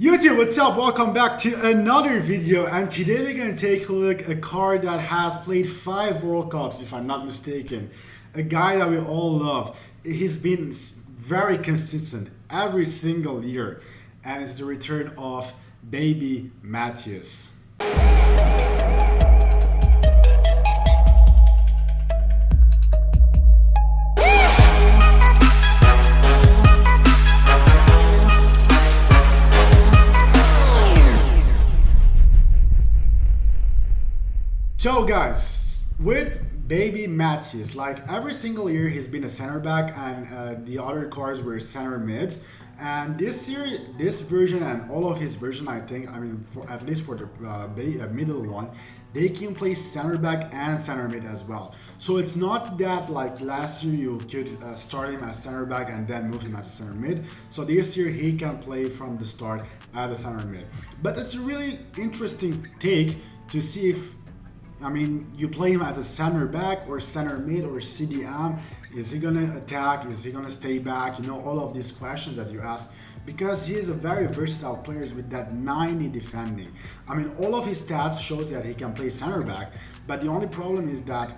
YouTube, what's up? Welcome back to another video, and today we're going to take a look at a card that has played 5 World Cups, if I'm not mistaken. A guy that we all love. He's been very consistent every single year, and it's the return of baby Matthaus. So guys, with baby Matthaus, like every single year he's been a center back, and the other cards were center mids. And this year, this version and all of his version, I mean, for at least for the middle one, they can play center back and center mid as well. So it's not that like last year you could start him as center back and then move him as a center mid. So this year he can play from the start as a center mid. But it's a really interesting take to see if, I mean, you play him as a center back or center mid or CDM. Is he gonna attack? Is he gonna stay back? You know, all of these questions that you ask, because he is a very versatile player with that 90 defending. I mean, all of his stats shows that he can play center back, but the only problem is that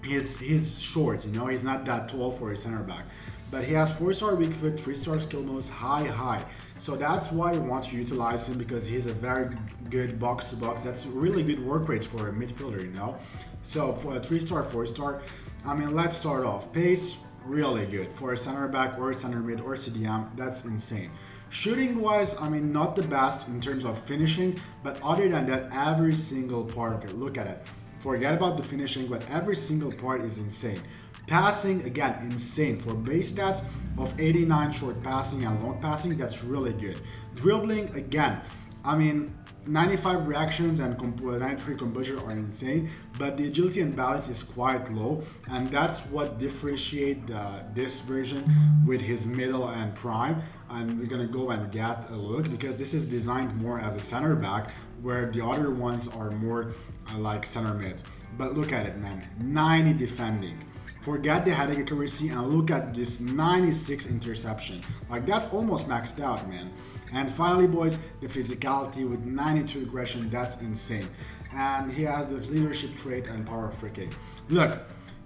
he's short. You know, he's not that tall for a center back. But he has 4-star weak foot, 3-star skill moves, high. So that's why I want to utilize him, because he's a very good box to box. That's really good work rates for a midfielder, you know. So for a 3-star, 4-star, I mean, let's start off. Pace, really good. For a center back or a center mid or CDM, that's insane. Shooting wise, I mean, not the best in terms of finishing, but other than that, every single part of it, look at it. Forget about the finishing, but every single part is insane. Passing, again, insane. For base stats of 89 short passing and long passing, that's really good. Dribbling, again, I mean, 95 reactions and 93 composure are insane, but the agility and balance is quite low, and that's what differentiates this version with his middle and prime. And we're gonna go and get a look, because this is designed more as a center back, where the other ones are more like center mids. But look at it, man, 90 defending. Forget the heading accuracy and look at this 96 interception. Like, that's almost maxed out, man. And finally, boys, the physicality with 92 aggression, that's insane. And he has the leadership trait and power of free kick. Look,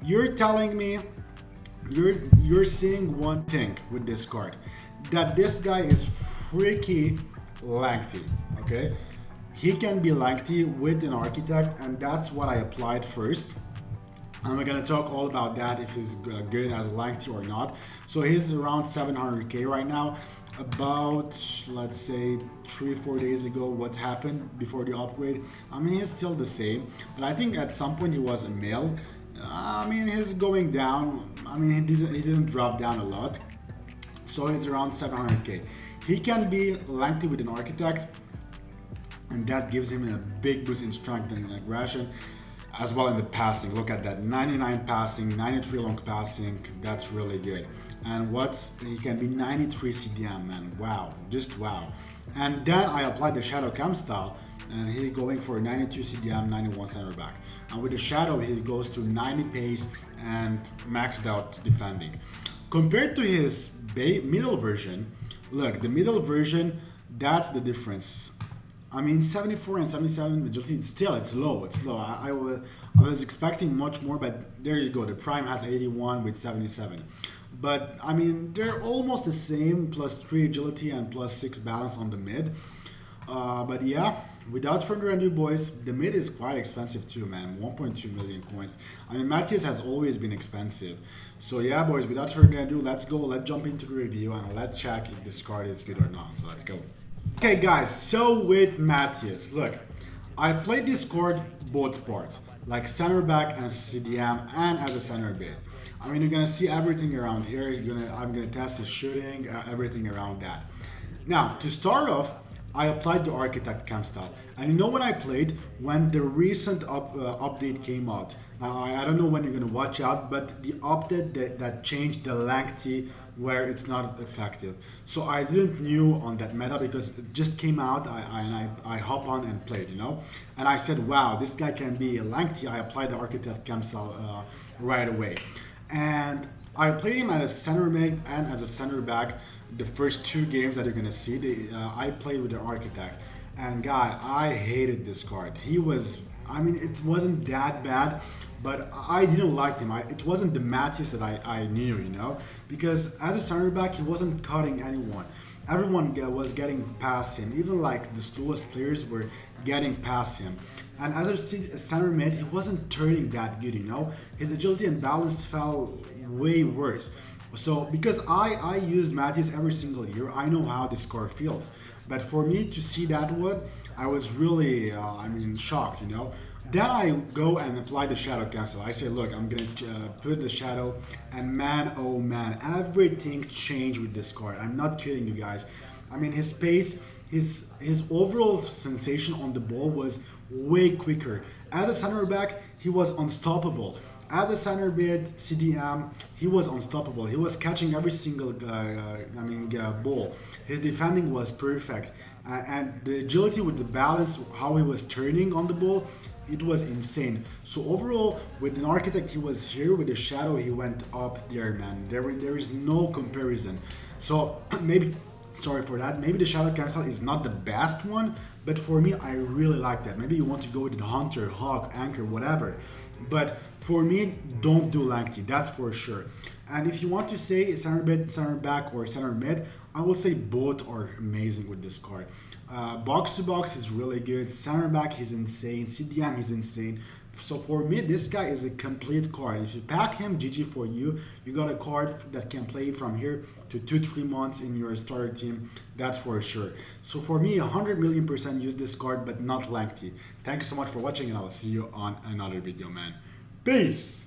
you're telling me, you're seeing one thing with this card, that this guy is freaky lengthy, okay? He can be lengthy with an architect, and that's what I applied first. And we're gonna talk all about that, if he's good as lengthy or not. So he's around 700k right now. About, let's say, 3-4 days ago, what happened before the upgrade? I mean, he's still the same, but I think at some point he was a male. I mean, he's going down. I mean, he didn't drop down a lot. So he's around 700k. He can be lengthy with an architect, and that gives him a big boost in strength and aggression. As well in the passing, look at that, 99 passing, 93 long passing, that's really good. And he can be 93 CDM, man, wow, just wow. And then I applied the shadow cam style, and he's going for 92 CDM, 91 center back. And with the shadow, he goes to 90 pace and maxed out defending. Compared to his middle version, look, the middle version, that's the difference. I mean, 74 and 77 agility, still it's low. I was expecting much more, but there you go. The prime has 81 with 77. But I mean, they're almost the same, plus 3 agility and plus 6 balance on the mid. But yeah, without further ado, boys, the mid is quite expensive too, man. 1.2 million coins. I mean, Matthaus has always been expensive. So yeah, boys, without further ado, let's jump into the review, and let's check if this card is good or not. So let's go. Okay guys, so with Matthaus, look, I played this card both parts, like center back and CDM and as a center mid. I mean, you're gonna see everything around here. I'm gonna test his shooting, everything around that. Now, to start off, I applied the architect cam style, and you know what I played when the recent update came out. Now, I don't know when you're gonna watch out, but the update that changed the lengthy where it's not effective. So I didn't knew on that meta, because it just came out. I hop on and played, you know, and I said, wow, this guy can be lengthy. I applied the architect cam style right away, and I played him as a center mid and as a center back. the first 2 games that you're gonna see, I played with the Architect, and guy, I hated this card. He was, I mean, it wasn't that bad, but I didn't like him. It wasn't the Matthaus that I knew, you know, because as a center back, he wasn't cutting anyone. Everyone was getting past him. Even like the slowest players were getting past him. And as a center mid, he wasn't turning that good, you know. His agility and balance fell way worse. So because I used Matthaus every single year, I know how this card feels. But for me to see that one, I was really, I mean, shocked, you know. Then I go and apply the shadow cancel. I say, look, I'm gonna put the shadow, and man, oh man, everything changed with this card. I'm not kidding you guys. I mean, his pace, his overall sensation on the ball was way quicker. As a center back, he was unstoppable. As a center mid CDM, he was unstoppable. He was catching every single ball. His defending was perfect, and the agility with the balance, how he was turning on the ball, it was insane. So overall, with an Architect, he was here. With the shadow, he went up there, man. There is no comparison. So maybe, sorry for that. Maybe the shadow cancel is not the best one, but for me, I really like that. Maybe you want to go with the Hunter, Hawk, Anchor, whatever. But for me, don't do lengthy. That's for sure. And if you want to say center mid, center back, or center mid, I will say both are amazing with this card. Box to box is really good. Center back, he's insane. CDM, he's insane. So for me, this guy is a complete card. If you pack him, GG for you. You got a card that can play from here to 2-3 months in your starter team. That's for sure. So for me, 100,000,000% use this card, but not lengthy. Thank you so much for watching, and I'll see you on another video, man. Peace!